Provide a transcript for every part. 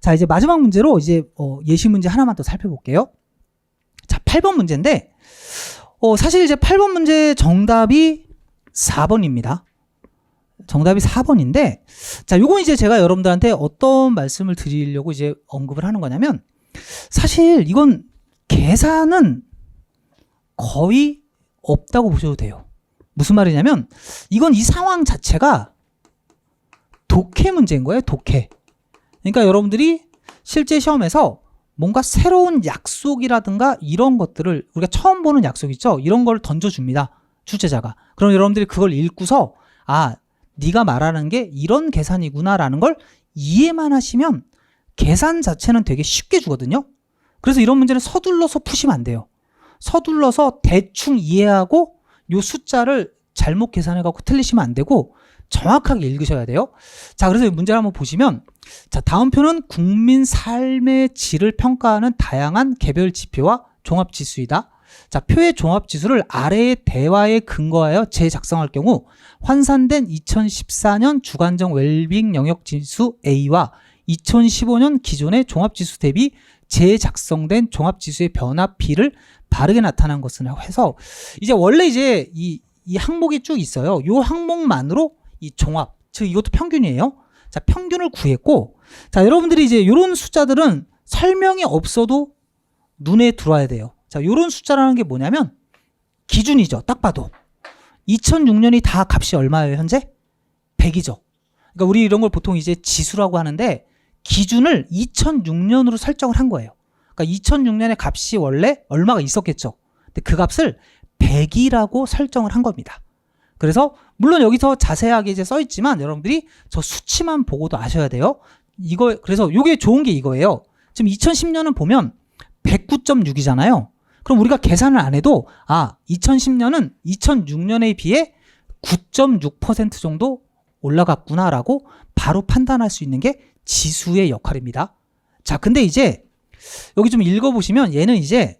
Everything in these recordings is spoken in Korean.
자, 이제 마지막 문제로 이제 예시 문제 하나만 더 살펴볼게요. 자, 8번 문제인데 사실 이제 8번 문제 정답이 4번입니다. 정답이 4번인데, 자, 요건 이제 제가 여러분들한테 어떤 말씀을 드리려고 이제 언급을 하는 거냐면, 사실 이건 계산은 거의 없다고 보셔도 돼요. 무슨 말이냐면, 이건 이 상황 자체가 독해 문제인 거예요, 독해. 그러니까 여러분들이 실제 시험에서 뭔가 새로운 약속이라든가 이런 것들을, 우리가 처음 보는 약속 있죠? 이런 걸 던져줍니다, 출제자가. 그럼 여러분들이 그걸 읽고서, 아, 네가 말하는 게 이런 계산이구나 라는 걸 이해만 하시면 계산 자체는 되게 쉽게 주거든요. 그래서 이런 문제는 서둘러서 푸시면 안 돼요. 서둘러서 대충 이해하고 요 숫자를 잘못 계산해갖고 틀리시면 안 되고 정확하게 읽으셔야 돼요. 자, 그래서 이 문제를 한번 보시면, 자, 다음 표는 국민 삶의 질을 평가하는 다양한 개별 지표와 종합지수이다. 자, 표의 종합지수를 아래의 대화에 근거하여 재작성할 경우 환산된 2014년 주관적 웰빙 영역지수 A와 2015년 기존의 종합지수 대비 재작성된 종합지수의 변화 B를 바르게 나타난 것을 해서, 이제 원래 이제 이 항목이 쭉 있어요. 이 항목만으로 이 종합, 즉 이것도 평균이에요. 자, 평균을 구했고, 자, 여러분들이 이제 이런 숫자들은 설명이 없어도 눈에 들어와야 돼요. 자, 요런 숫자라는 게 뭐냐면 기준이죠. 딱 봐도 2006년이 다 값이 얼마예요? 현재 100이죠. 그러니까 우리 이런 걸 보통 이제 지수라고 하는데 기준을 2006년으로 설정을 한 거예요. 그러니까 2006년에 값이 원래 얼마가 있었겠죠. 근데 그 값을 100이라고 설정을 한 겁니다. 그래서 물론 여기서 자세하게 이제 써 있지만 여러분들이 저 수치만 보고도 아셔야 돼요. 이거, 그래서 이게 좋은 게 이거예요. 지금 2010년은 보면 109.6이잖아요. 그럼 우리가 계산을 안 해도, 아, 2010년은 2006년에 비해 9.6% 정도 올라갔구나라고 바로 판단할 수 있는 게 지수의 역할입니다. 자, 근데 이제 여기 좀 읽어보시면 얘는 이제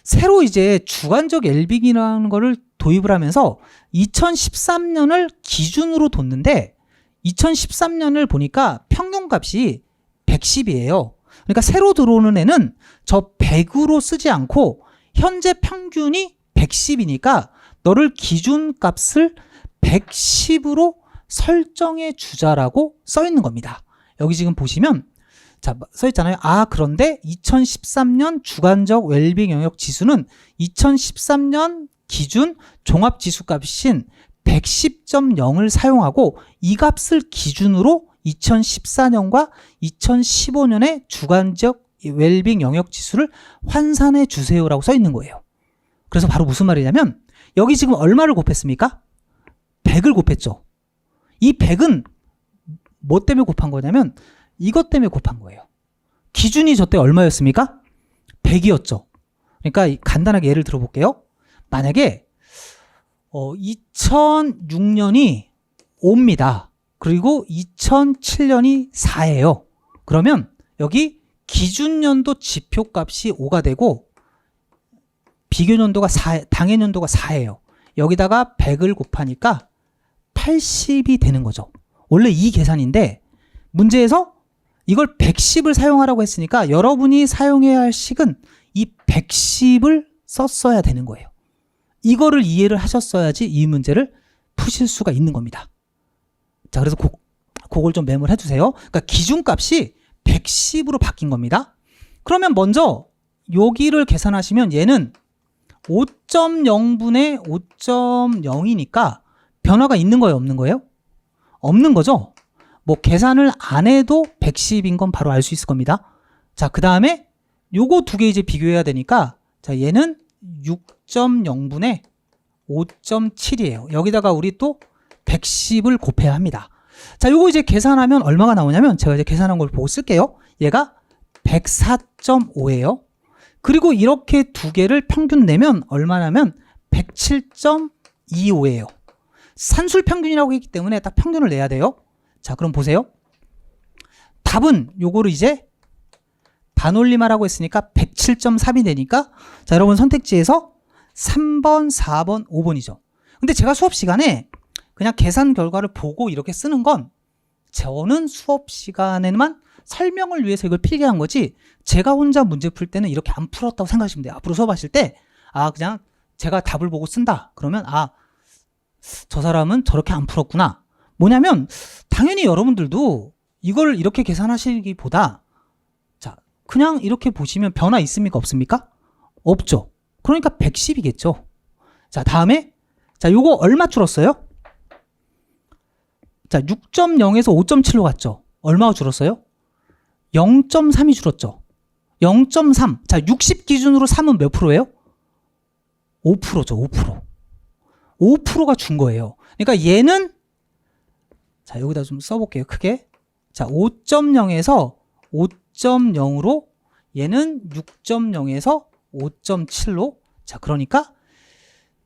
새로 이제 주관적 웰빙이라는 거를 도입을 하면서 2013년을 기준으로 뒀는데 2013년을 보니까 평균값이 110이에요. 그러니까 새로 들어오는 애는 저 100으로 쓰지 않고 현재 평균이 110이니까 너를 기준값을 110으로 설정해 주자라고 써 있는 겁니다. 여기 지금 보시면 자, 써 있잖아요. 아, 그런데 2013년 주관적 웰빙 영역 지수는 2013년 기준 종합지수 값인 110.0을 사용하고 이 값을 기준으로 2014년과 2015년의 주관적 웰빙 영역 지수를 환산해 주세요라고 써 있는 거예요. 그래서 바로 무슨 말이냐면 여기 지금 얼마를 곱했습니까? 100을 곱했죠. 이 100은 뭐 때문에 곱한 거냐면 이것 때문에 곱한 거예요. 기준이 저때 얼마였습니까? 100이었죠. 그러니까 간단하게 예를 들어볼게요. 만약에 2006년이 5입니다. 그리고 2007년이 4예요. 그러면 여기 기준연도 지표값이 5가 되고 비교연도가 4, 당해연도가 4예요. 여기다가 100을 곱하니까 80이 되는 거죠. 원래 이 계산인데 문제에서 이걸 110을 사용하라고 했으니까 여러분이 사용해야 할 식은 이 110을 썼어야 되는 거예요. 이거를 이해를 하셨어야지 이 문제를 푸실 수가 있는 겁니다. 자, 그래서 그걸 좀 메모를 해두세요. 그러니까 기준값이 110으로 바뀐 겁니다. 그러면 먼저 여기를 계산하시면 얘는 5.0분의 5.0이니까 변화가 있는 거예요, 없는 거예요? 없는 거죠? 뭐 계산을 안 해도 110인 건 바로 알 수 있을 겁니다. 자, 그 다음에 요거 두 개 이제 비교해야 되니까 자, 얘는 6.0분의 5.7이에요. 여기다가 우리 또 110을 곱해야 합니다. 자, 요거 이제 계산하면 얼마가 나오냐면 제가 이제 계산한 걸 보고 쓸게요. 얘가 104.5예요. 그리고 이렇게 두 개를 평균 내면 얼마냐면 107.25예요. 산술 평균이라고 했기 때문에 딱 평균을 내야 돼요. 자, 그럼 보세요. 답은 요거를 이제 반올림하라고 했으니까 107.3이 되니까 자, 여러분 선택지에서 3번, 4번, 5번이죠. 근데 제가 수업 시간에 그냥 계산 결과를 보고 이렇게 쓰는 건 저는 수업 시간에만 설명을 위해서 이걸 필기한 거지 제가 혼자 문제 풀 때는 이렇게 안 풀었다고 생각하시면 돼요. 앞으로 수업하실 때 그냥 제가 답을 보고 쓴다. 그러면 저 사람은 저렇게 안 풀었구나. 뭐냐면 당연히 여러분들도 이걸 이렇게 계산하시기보다 자 그냥 이렇게 보시면 변화 있습니까? 없습니까? 없죠. 그러니까 110이겠죠. 자 다음에 자 요거 얼마 줄었어요? 자 6.0에서 5.7로 갔죠. 얼마가 줄었어요? 0.3이 줄었죠. 0.3. 자 60 기준으로 3은 몇 프로예요? 5%죠. 5%. 5%가 준 거예요. 그러니까 얘는 자 여기다 좀 써볼게요. 크게. 자 5.0에서 5.0으로 얘는 6.0에서 5.7로 자 그러니까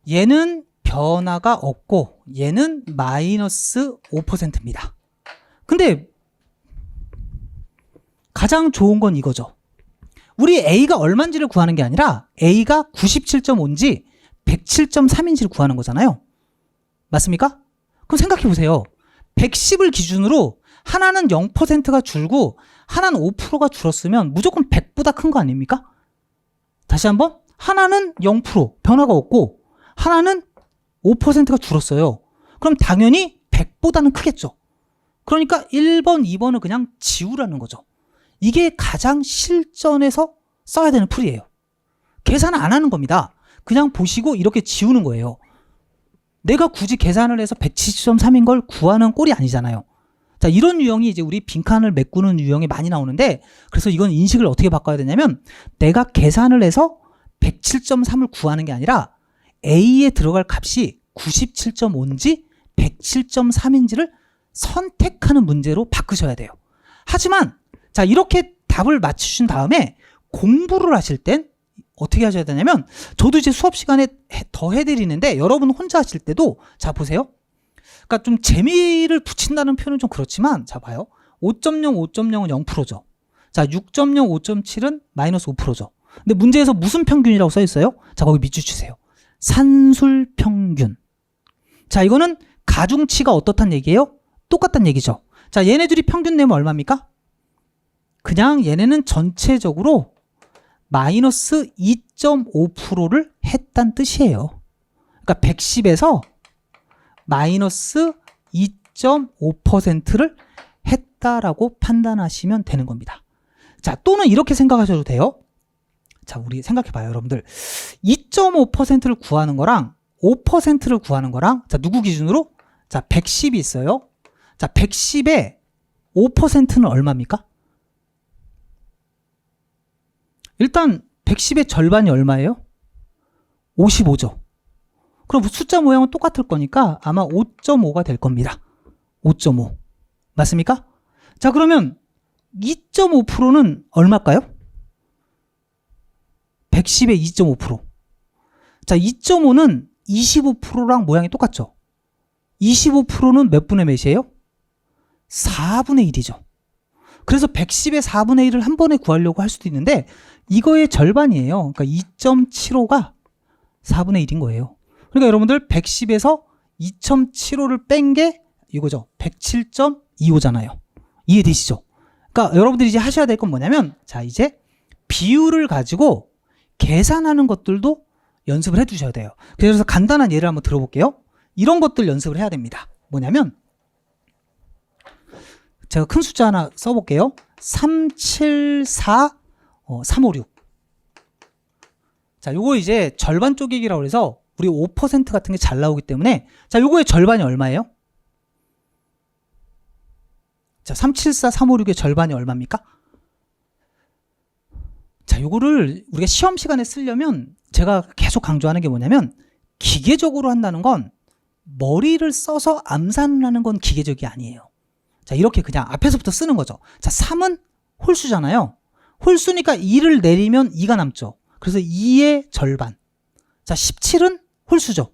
얘는 변화가 없고 얘는 마이너스 5%입니다. 근데 가장 좋은 건 이거죠. 우리 A가 얼마인지를 구하는 게 아니라 A가 97.5인지 107.3인지를 구하는 거잖아요. 맞습니까? 그럼 생각해 보세요. 110을 기준으로 하나는 0%가 줄고 하나는 5%가 줄었으면 무조건 100보다 큰 거 아닙니까? 다시 한번 하나는 0% 변화가 없고 하나는 5%가 줄었어요. 그럼 당연히 100보다는 크겠죠. 그러니까 1번, 2번은 그냥 지우라는 거죠. 이게 가장 실전에서 써야 되는 풀이에요. 계산 안 하는 겁니다. 그냥 보시고 이렇게 지우는 거예요. 내가 굳이 계산을 해서 170.3인 걸 구하는 꼴이 아니잖아요. 자, 이런 유형이 이제 우리 빈칸을 메꾸는 유형이 많이 나오는데 그래서 이건 인식을 어떻게 바꿔야 되냐면 내가 계산을 해서 107.3을 구하는 게 아니라 A에 들어갈 값이 97.5인지 107.3인지를 선택하는 문제로 바꾸셔야 돼요. 하지만 자 이렇게 답을 맞추신 다음에 공부를 하실 땐 어떻게 하셔야 되냐면 저도 이제 수업 시간에 더 해드리는데 여러분 혼자 하실 때도 자 보세요. 그러니까 좀 재미를 붙인다는 표현은 좀 그렇지만 자 봐요. 5.0, 5.0은 0%죠. 자 6.0, 5.7은 마이너스 5%죠. 근데 문제에서 무슨 평균이라고 써 있어요? 자 거기 밑줄 치세요. 산술 평균. 자 이거는 가중치가 어떻단 얘기예요? 똑같단 얘기죠. 자 얘네들이 평균 내면 얼마입니까? 그냥 얘네는 전체적으로 마이너스 2.5%를 했단 뜻이에요. 그러니까 110에서 마이너스 2.5%를 했다라고 판단하시면 되는 겁니다. 자, 또는 이렇게 생각하셔도 돼요. 자, 우리 생각해봐요, 여러분들. 2.5%를 구하는 거랑 5%를 구하는 거랑 자, 누구 기준으로? 자, 110이 있어요. 자, 110에 5%는 얼마입니까? 일단 110의 절반이 얼마예요? 55죠. 그럼 숫자 모양은 똑같을 거니까 아마 5.5가 될 겁니다. 5.5. 맞습니까? 자, 그러면 2.5%는 얼마일까요? 110의 2.5%. 자, 2.5는 25%랑 모양이 똑같죠? 25%는 몇 분의 몇이에요? 4분의 1이죠. 그래서 110의 4분의 1을 한 번에 구하려고 할 수도 있는데 이거의 절반이에요. 그러니까 2.75가 4분의 1인 거예요. 그러니까 여러분들 110에서 2.75를 뺀 게 이거죠. 107.25잖아요. 이해되시죠? 그러니까 여러분들이 이제 하셔야 될 건 뭐냐면 자 이제 비율을 가지고 계산하는 것들도 연습을 해 두셔야 돼요. 그래서 간단한 예를 한번 들어볼게요. 이런 것들 연습을 해야 됩니다. 뭐냐면 제가 큰 숫자 하나 써볼게요. 374 356. 자, 요거 이제 절반 쪼개기라고 해서 우리 5% 같은 게 잘 나오기 때문에 자, 요거의 절반이 얼마예요? 자, 374 356의 절반이 얼마입니까? 자, 요거를 우리가 시험 시간에 쓰려면 제가 계속 강조하는 게 뭐냐면 기계적으로 한다는 건 머리를 써서 암산을 하는 건 기계적이 아니에요. 자, 이렇게 그냥 앞에서부터 쓰는 거죠. 자, 3은 홀수잖아요. 홀수니까 2를 내리면 2가 남죠. 그래서 2의 절반. 자, 17은 홀수죠.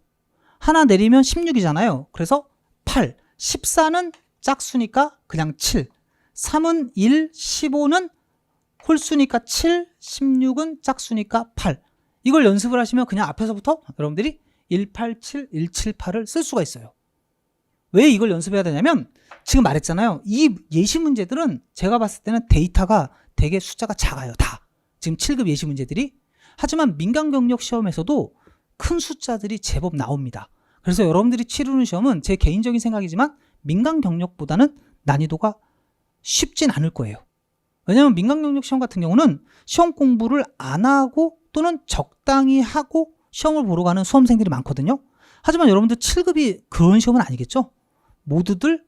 하나 내리면 16이잖아요. 그래서 8. 14는 짝수니까 그냥 7. 3은 1, 15는 홀수니까 7, 16은 짝수니까 8. 이걸 연습을 하시면 그냥 앞에서부터 여러분들이 187, 178을 쓸 수가 있어요. 왜 이걸 연습해야 되냐면 지금 말했잖아요. 이 예시 문제들은 제가 봤을 때는 데이터가 되게 숫자가 작아요. 다. 지금 7급 예시 문제들이. 하지만 민간경력 시험에서도 큰 숫자들이 제법 나옵니다. 그래서 여러분들이 치르는 시험은 제 개인적인 생각이지만 민간경력보다는 난이도가 쉽진 않을 거예요. 왜냐하면 민간경력 시험 같은 경우는 시험 공부를 안 하고 또는 적당히 하고 시험을 보러 가는 수험생들이 많거든요. 하지만 여러분들 7급이 그런 시험은 아니겠죠? 모두들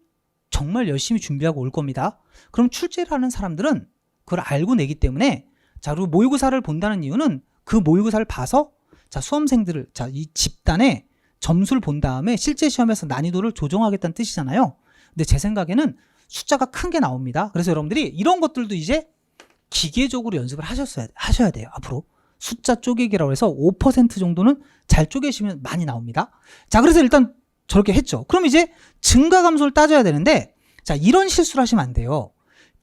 정말 열심히 준비하고 올 겁니다. 그럼 출제를 하는 사람들은 그걸 알고 내기 때문에 자, 그리고 모의고사를 본다는 이유는 그 모의고사를 봐서 자, 수험생들을 자, 이 집단의 점수를 본 다음에 실제 시험에서 난이도를 조정하겠다는 뜻이잖아요. 근데 제 생각에는 숫자가 큰 게 나옵니다. 그래서 여러분들이 이런 것들도 이제 기계적으로 연습을 하셔야 돼요. 앞으로 숫자 쪼개기라고 해서 5% 정도는 잘 쪼개시면 많이 나옵니다. 자, 그래서 일단 저렇게 했죠. 그럼 이제 증가 감소를 따져야 되는데 자, 이런 실수를 하시면 안 돼요.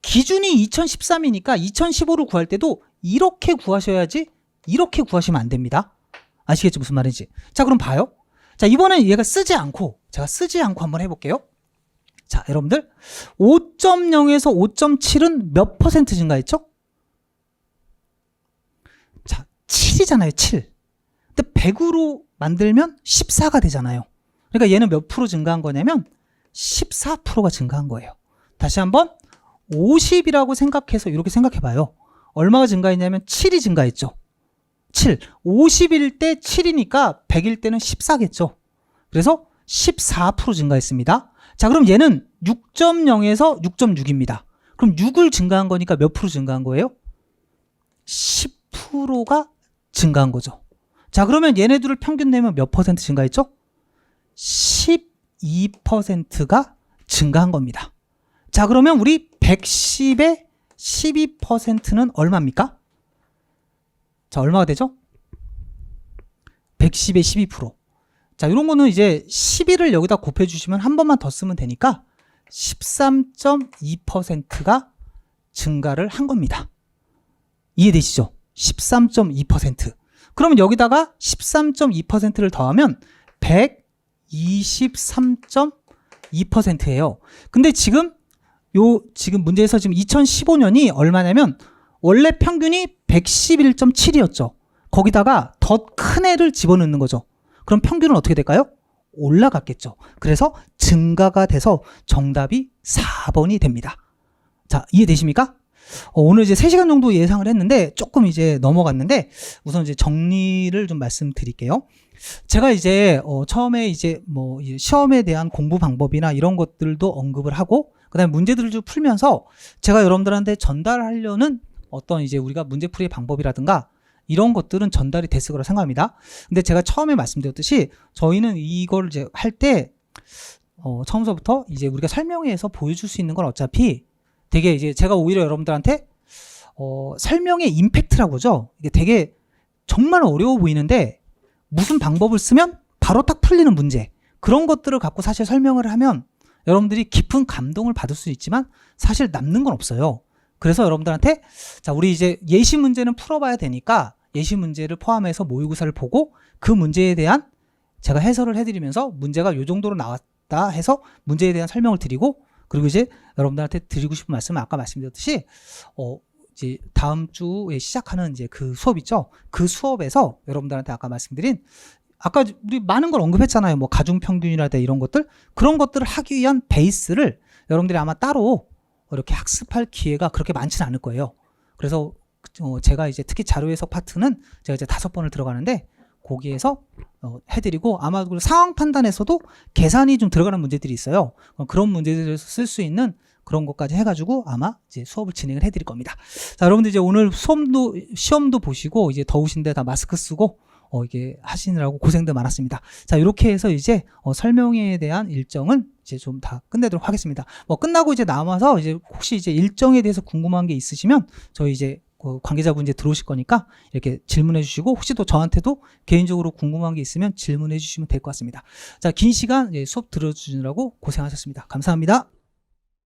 기준이 2013이니까 2015를 구할 때도 이렇게 구하셔야지 이렇게 구하시면 안 됩니다. 아시겠죠? 무슨 말인지. 자, 그럼 봐요. 자, 이번엔 제가 쓰지 않고 한번 해볼게요. 자, 여러분들 5.0에서 5.7은 몇 퍼센트 증가했죠? 자, 7이잖아요. 7. 근데 100으로 만들면 14가 되잖아요. 그러니까 얘는 몇 프로 증가한 거냐면 14%가 증가한 거예요. 다시 한번 50이라고 생각해서 이렇게 생각해 봐요. 얼마가 증가했냐면 7이 증가했죠. 7. 50일 때 7이니까 100일 때는 14겠죠. 그래서 14% 증가했습니다. 자, 그럼 얘는 6.0에서 6.6입니다. 그럼 6을 증가한 거니까 몇 프로 증가한 거예요? 10%가 증가한 거죠. 자, 그러면 얘네들을 평균 내면 몇 퍼센트 증가했죠? 12%가 증가한 겁니다. 자, 그러면 우리 110의 12%는 얼마입니까? 자, 얼마가 되죠? 110의 12%. 자, 이런 거는 이제 11을 여기다 곱해주시면 한 번만 더 쓰면 되니까 13.2%가 증가를 한 겁니다. 이해되시죠? 13.2%. 그러면 여기다가 13.2%를 더하면 123.2%예요. 근데 지금 문제에서 지금 2015년이 얼마냐면 원래 평균이 111.7이었죠. 거기다가 더 큰 애를 집어넣는 거죠. 그럼 평균은 어떻게 될까요? 올라갔겠죠. 그래서 증가가 돼서 정답이 4번이 됩니다. 자, 이해되십니까? 오늘 이제 3시간 정도 예상을 했는데 조금 이제 넘어갔는데 우선 이제 정리를 좀 말씀드릴게요. 제가 이제 처음에 이제 뭐 시험에 대한 공부 방법이나 이런 것들도 언급을 하고 그다음에 문제들을 좀 풀면서 제가 여러분들한테 전달하려는 어떤 이제 우리가 문제풀이의 방법이라든가 이런 것들은 전달이 됐을 거라고 생각합니다. 근데 제가 처음에 말씀드렸듯이 저희는 이걸 이제 할 때 처음서부터 이제 우리가 설명회에서 보여줄 수 있는 건 어차피 되게 이제 제가 오히려 여러분들한테 설명의 임팩트라고 하죠. 이게 되게 정말 어려워 보이는데 무슨 방법을 쓰면 바로 딱 풀리는 문제, 그런 것들을 갖고 사실 설명을 하면 여러분들이 깊은 감동을 받을 수 있지만 사실 남는 건 없어요. 그래서 여러분들한테 자, 우리 이제 예시 문제는 풀어봐야 되니까 예시 문제를 포함해서 모의고사를 보고 그 문제에 대한 제가 해설을 해드리면서 문제가 요 정도로 나왔다 해서 문제에 대한 설명을 드리고, 그리고 이제 여러분들한테 드리고 싶은 말씀은 아까 말씀드렸듯이 이제 다음 주에 시작하는 이제 그 수업 있죠. 그 수업에서 여러분들한테 아까 말씀드린 아까 우리 많은 걸 언급했잖아요. 뭐 가중평균이라든가 이런 것들, 그런 것들을 하기 위한 베이스를 여러분들이 아마 따로 이렇게 학습할 기회가 그렇게 많지는 않을 거예요. 그래서 제가 이제 특히 자료 해석 파트는 제가 이제 5번을 들어가는데 거기에서 해드리고, 아마 상황 판단에서도 계산이 좀 들어가는 문제들이 있어요. 그런 문제들을 쓸 수 있는 그런 것까지 해가지고 아마 이제 수업을 진행을 해드릴 겁니다. 자, 여러분들 이제 오늘 시험도 보시고 이제 더우신데 다 마스크 쓰고 이게 하시느라고 고생들 많았습니다. 자, 이렇게 해서 이제 설명회에 대한 일정은 이제 좀 다 끝내도록 하겠습니다. 끝나고 이제 남아서 이제 혹시 이제 일정에 대해서 궁금한 게 있으시면 저희 이제 관계자분 이제 들어오실 거니까 이렇게 질문해 주시고, 혹시 또 저한테도 개인적으로 궁금한 게 있으면 질문해 주시면 될 것 같습니다. 자, 긴 시간 수업 들어주느라고 고생하셨습니다. 감사합니다.